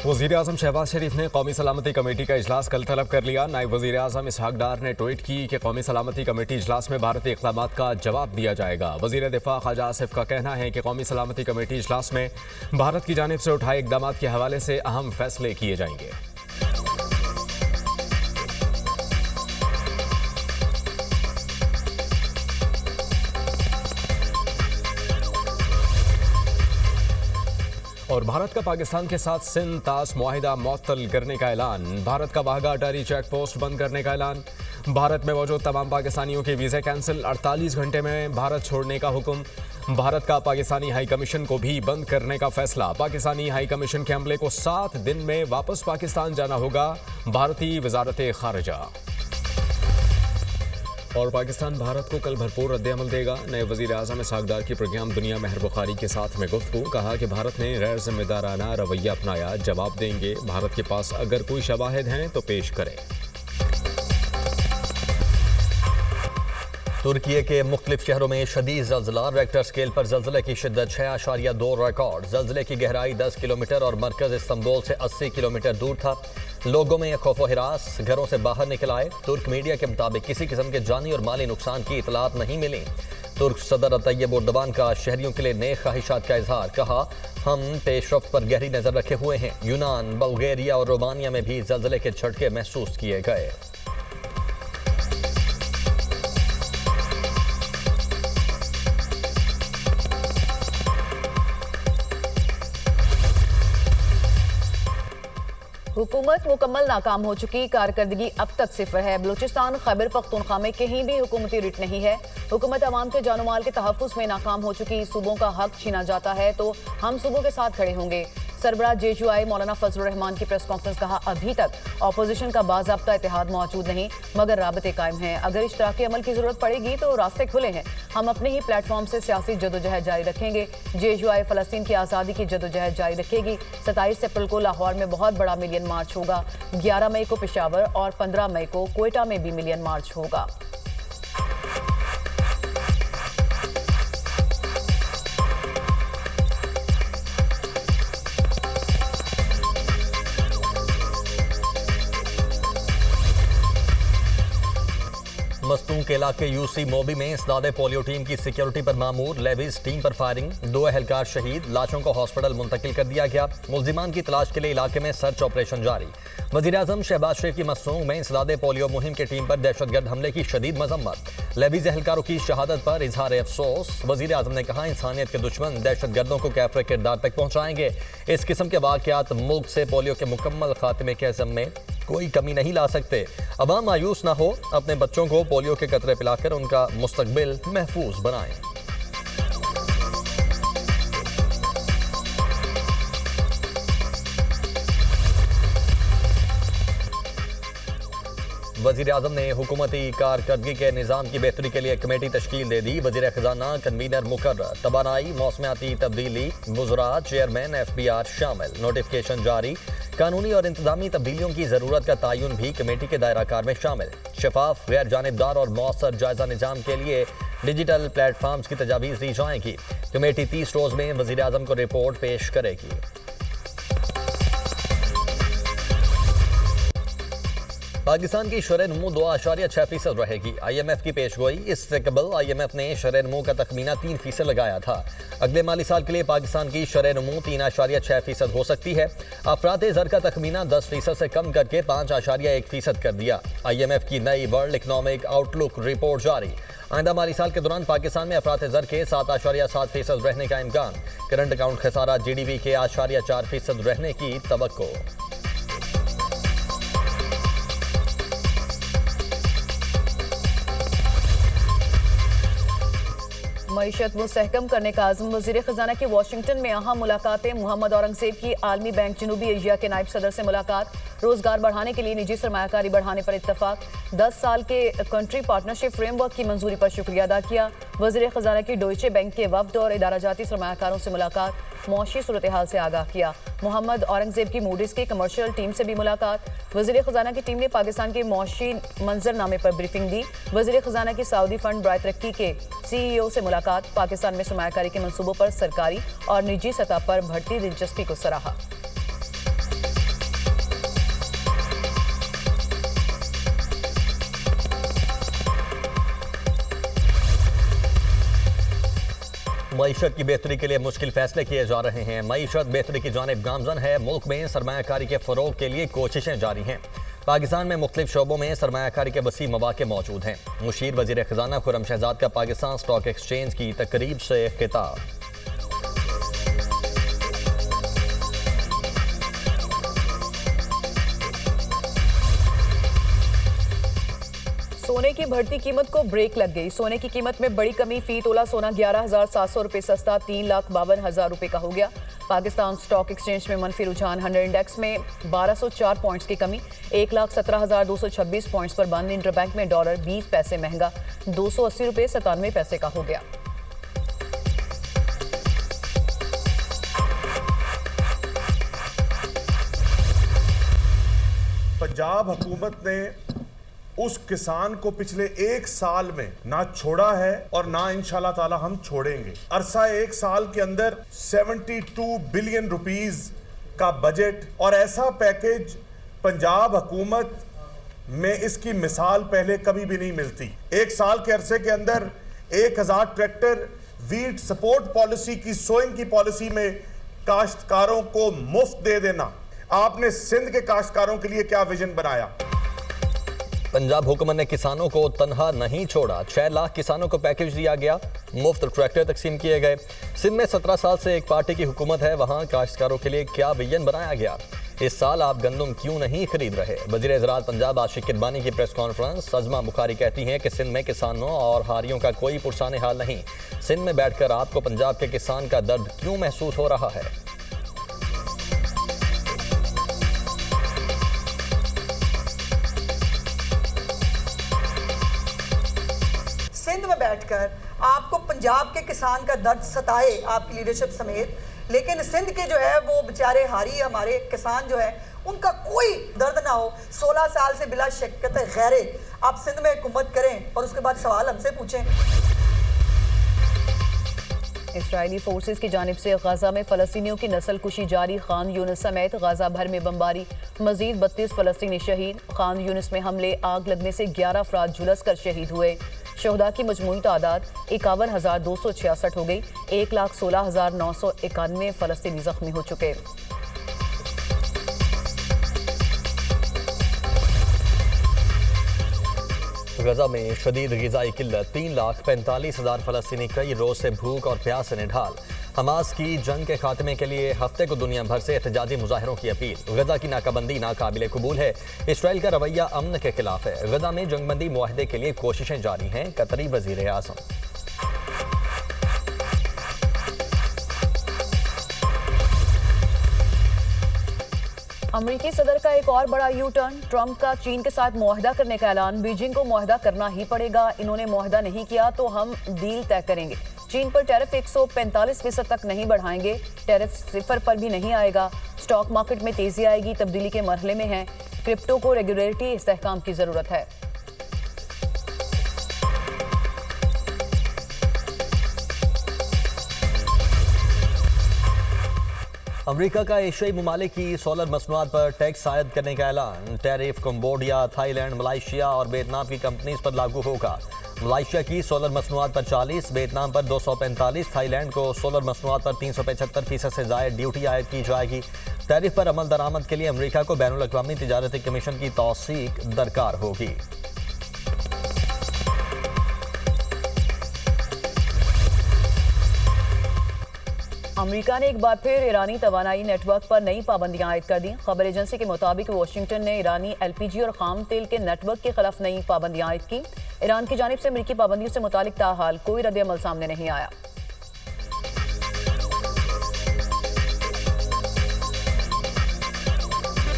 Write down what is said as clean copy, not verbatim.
वज़ीर-ए-आज़म शहबाज शरीफ ने कौमी सलामती कमेटी का इजलास कल तलब कर लिया। नायब वज़ीर-ए-आज़म इसहाक डार ने ट्वीट की कि कौमी सलामती कमेटी इजलास में भारतीय इक़दामात का जवाब दिया जाएगा। वज़ीर दिफा ख्वाजा आसिफ का कहना है कि कौमी सलामती कमेटी इजलास में भारत की जानिब से उठाए इक़दामात के हवाले से अहम फैसले किए जाएंगे। और भारत का पाकिस्तान के साथ सिंध तास मुआहिदा मुअत्तल करने का ऐलान। भारत का वाघा अटारी चेक पोस्ट बंद करने का ऐलान। भारत में मौजूद तमाम पाकिस्तानियों के वीज़े कैंसिल। 48 घंटे में भारत छोड़ने का हुक्म। भारत का पाकिस्तानी हाई कमीशन को भी बंद करने का फैसला। पाकिस्तानी हाई कमीशन के अमले को 7 दिन में वापस पाकिस्तान जाना होगा। भारतीय वजारत खारिजा। और पाकिस्तान भारत को कल भरपूर रद्द-ए-अमल देगा। नए वज़ीर-ए-आज़म इसहाक डार की प्रोग्राम दुनिया महर बुखारी के साथ में गुफ्तगू। कहा कि भारत ने गैर जिम्मेदाराना रवैया अपनाया, जवाब देंगे। भारत के पास अगर कोई शवाहिद हैं तो पेश करें। तुर्की के मुख्तलिफ शहरों में शदीद ज़ल्ज़ला। रेक्टर स्केल पर ज़ल्ज़ले की शिद्दत 6.2 रिकॉर्ड। ज़ल्ज़ले की गहराई 10 किलोमीटर और मरकज़ इस्तांबुल से 80 किलोमीटर दूर था। लोगों में खौफ हिरास, घरों से बाहर निकल आए। तुर्क मीडिया के मुताबिक किसी किस्म के जानी और माली नुकसान की इतलात नहीं मिली। तुर्क सदर तैयब एर्दोगान का शहरियों के लिए नए ख्वाहिशात का इजहार। कहा, हम पेशरफ्त पर गहरी नज़र रखे हुए हैं। यूनान, बल्गेरिया और रोमानिया में भी ज़ल्ज़ले के झटके महसूस किए गए। हुकूमत मुकम्मल नाकाम हो चुकी, कारकर्दगी अब तक सिफर है। बलूचिस्तान खैबर पख्तूनख्वा में कहीं भी हुकूमती रिट नहीं है। हुकूमत अवाम के जानो माल के तहफ़्फ़ुज़ में नाकाम हो चुकी। सूबों का हक छीना जाता है तो हम सूबों के साथ खड़े होंगे। सरबराह JUI मौलाना फजलुर रहमान की प्रेस कॉन्फ्रेंस। कहा, अभी तक अपोजिशन का बाज़ाब्ता इत्तेहाद मौजूद नहीं, मगर राबते कायम हैं। अगर इश्तराकी अमल की जरूरत पड़ेगी तो रास्ते खुले हैं। हम अपने ही प्लेटफॉर्म से सियासी जदोजहद जारी रखेंगे। JUI फ़लस्तीन की आज़ादी की जदोजहद जारी रखेगी। 27 अप्रैल को लाहौर में बहुत बड़ा मिलियन मार्च होगा। 11 मई को पेशावर और 15 मई को क्वेटा में भी मिलियन मार्च होगा। मस्तूम के इलाके UC मोबी में इसदादे पोलियो टीम की सिक्योरिटी पर मामूर। लेविस टीम पर फायरिंग, 2 एहलकार शहीद। लाशों को हॉस्पिटल मुंतकिल कर दिया गया। मुल्जिमान की तलाश के लिए इलाके में सर्च ऑपरेशन जारी। वज़ीर-ए-आज़म शहबाज शरीफ की मस्तूम में इसदादे पोलियो मुहिम की टीम पर दहशतगर्द हमले की शदीद मजम्मत। लेविस एहलकारों की शहादत पर इजहार अफसोस। वज़ीर-ए-आज़म ने कहा, इंसानियत के दुश्मन दहशतगर्दों को कैफरे किरदार तक पहुँचाएंगे। इस किस्म के वाक़यात मुल्क से पोलियो के मुकम्मल खात्मे के अज़म में कोई कमी नहीं ला सकते। अवाम मायूस ना हो, अपने बच्चों को पोलियो के कतरे पिलाकर उनका मुस्तकबिल महफूज बनाएं। वज़ीर-ए-आज़म ने हुकूमती कारकर्दगी के निज़ाम की बेहतरी के लिए कमेटी तश्कील दे दी। वज़ीर ख़जाना कन्वीनर मुकर्रर। तबानाई, मौसमियाती तब्दीली, वज़रा, चेयरमैन FBR शामिल। नोटिफिकेशन जारी। कानूनी और इंतजामी तब्दीलियों की ज़रूरत का तयन भी कमेटी के दायरा कार में शामिल। शफाफ, गैर जानिबदार और मौसर जायजा निज़ाम के लिए डिजिटल प्लेटफॉर्म्स की तजावीज़ दी जाएंगी। कमेटी 30 रोज़ में वज़ीर-ए-आज़म को रिपोर्ट पेश करेगी। पाकिस्तान की शरह नमू 2.6% रहेगी। IMF की पेशगोई। इससे कबल IMF ने शरह नमू का तखमीना 3% लगाया था। अगले माली साल के लिए पाकिस्तान की शरह नमू 3.6% हो सकती है। अफराद ज़र का तखमीना 10% से कम करके 5.1% कर दिया। IMF की नई वर्ल्ड इकनॉमिक आउटलुक रिपोर्ट जारी। आइंदा माली साल के दौरान पाकिस्तान में अफराद ज़र के 7.7% रहने का इम्कान। करंट अकाउंट खसारा GDP के 8.4% रहने की तवक्को। मईशत मुस्तहकम करने का आज़म। वज़ीर ख़जाना की वाशिंगटन में अहम मुलाकातें। मोहम्मद औरंगज़ेब की आलमी बैंक जनूबी एशिया के नायब सदर से मुलाकात। रोजगार बढ़ाने के लिए निजी सरमायाकारी बढ़ाने पर इत्तफाक। 10 साल के कंट्री पार्टनरशिप फ्रेमवर्क की मंजूरी पर शुक्रिया अदा किया। वज़ीर ख़जाना की डोइचे बैंक के वफ्द और इदारा जाती सरमायाकारों से मुलाकात। मौशी सूरत हाल से आगाह किया। मोहम्मद औरंगज़ेब की मूडीज़ की कमर्शियल टीम से भी मुलाकात। वज़ीर ख़जाना की टीम ने पाकिस्तान के मौशी मंजरनामे पर ब्रीफिंग दी। वज़ीर ख़जाना की सऊदी फंड बराए तरक्की के CEO से मुलाकात। पाकिस्तान में सरमायाकारी के मंसूबों पर सरकारी और निजी सतह पर बढ़ती दिलचस्पी को सराहा। मईशत की बेहतरी के लिए मुश्किल फैसले किए जा रहे हैं। मईशत बेहतरी की जानिब गामजन है। मुल्क में सरमायाकारी के फरोग के लिए कोशिशें जारी हैं। पाकिस्तान में मुख्तलिफ शोबों में सरमायाकारी के वसी मौके मौजूद हैं। मुशीर वजीर खजाना खुर्रम शहजाद का पाकिस्तान स्टॉक एक्सचेंज की तकरीब से खिताब। सोने की बढ़ती कीमत को ब्रेक लग गई। सोने की कीमत में बड़ी कमी। फी तोला सोना 11,700 रुपये सस्ता 3,52,000 रुपये का हो गया। पाकिस्तान स्टॉक एक्सचेंज में मनफी रुझान 100 इंडेक्स में 1204 पॉइंट्स की कमी। 1,17,226 पॉइंट्स पर बंद। इंटरबैंक में डॉलर 20 पैसे महंगा 280 रुपये 97 पैसे का हो गया। पंजाब हुकूमत ने उस किसान को पिछले एक साल में ना छोड़ा है और ना इंशाल्लाह ताला हम छोड़ेंगे। अरसा एक साल के अंदर 72 बिलियन रुपीस का बजट और ऐसा पैकेज पंजाब हुकूमत में इसकी मिसाल पहले कभी भी नहीं मिलती। एक साल के अरसे के अंदर 1000 ट्रैक्टर वीट सपोर्ट पॉलिसी की सोइंग की पॉलिसी में काश्तकारों को मुफ्त दे देना। आपने सिंध के काश्तकारों के लिए क्या विजन बनाया? पंजाब हुकूमत ने किसानों को तनहा नहीं छोड़ा। 6 लाख किसानों को पैकेज दिया गया। मुफ्त ट्रैक्टर तकसीम किए गए। सिंध में 17 साल से एक पार्टी की हुकूमत है। वहां काश्तकारों के लिए क्या विजन बनाया गया? इस साल आप गंदम क्यों नहीं खरीद रहे? वज़ीर ज़राअत पंजाब आशिक किरबानी की प्रेस कॉन्फ्रेंस। सजमा बुखारी कहती हैं कि सिंध में किसानों और हारियों का कोई पुरसाने हाल नहीं। सिंध में बैठकर आपको पंजाब के किसान का दर्द क्यों महसूस हो रहा है? सिंध में बैठकर आपको पंजाब के किसान का दर्द सताए आपकी लीडरशिप समेत, लेकिन सिंध के जो है वो बेचारे हारी हमारे किसान जो है उनका कोई दर्द ना हो। 16 साल से बिला शक्कत गैरे आप सिंध में हुकूमत करें और उसके बाद सवाल हमसे पूछें। इस्राएली फोर्सेस की जानिब से गाजा में फलस्तीनियों की नस्ल कुशी जारी। खान यूनिस समेत गाजा भर में बमबारी। मजीद 32 फलस्तीनी शहीद। खान यूनिस में हमले आग लगने से 11 अफराद झुलस कर शहीद हुए। शहदा की मजमूई तादाद 51,266 हो गई। 1,16,991 फलस्तीनी जख्मी हो चुके। गजा में शदीद ग़िज़ाई किल्लत। 3,45,000 फलस्तीनी कई रोज से भूख और प्यास से निढाल। हमास की जंग के खात्मे के लिए हफ्ते को दुनिया भर से एहतजाजी मुजाहरों की अपील। गजा की नाकाबंदी नाकाबिले कबूल है। इसराइल का रवैया अमन के खिलाफ है। गजा में जंगबंदी मुआहदे के लिए कोशिशें जारी हैं। कतरी वज़ीर आज़म। अमरीकी सदर का एक और बड़ा यू टर्न। ट्रंप का चीन के साथ मुआहदा करने का ऐलान। बीजिंग को मुआहदा करना ही पड़ेगा। इन्होंने मुआहदा नहीं किया तो हम डील तय करेंगे। चीन पर टैरिफ 145% तक नहीं बढ़ाएंगे। टैरिफ 0 पर भी नहीं आएगा। स्टॉक मार्केट में तेजी आएगी। तब्दीली के मरहले में है। क्रिप्टो को रेगुलेटरी इस्तेहकाम की जरूरत है। अमेरिका का एशियाई ममालिक की सोलर मसनूआत पर टैक्स आयद करने का ऐलान। टैरिफ कंबोडिया, थाईलैंड, मलाइशिया और वियतनाम की कंपनीज पर लागू होगा। मलाइशिया की सोलर मसनूआत पर 40, वियतनाम पर 245, थाईलैंड को सोलर मसनूआत पर 375% से ज़ायद ड्यूटी आयद की जाएगी। टैरिफ पर अमल दरामद के लिए अमेरिका को बैनुल अक़वामी तिजारती कमीशन की तौसीक दरकार होगी। अमेरिका ने एक बार फिर ईरानी तवानाई नेटवर्क पर नई पाबंदियां आयद कर दी। खबर एजेंसी के मुताबिक वाशिंगटन ने ईरानी LPG और खाम तेल के नेटवर्क के खिलाफ नई पाबंदियां आयद की। ईरान की जानिब से अमेरिकी पाबंदियों से मुतालिक ताहाल कोई रद्द-ए-अमल सामने नहीं आया।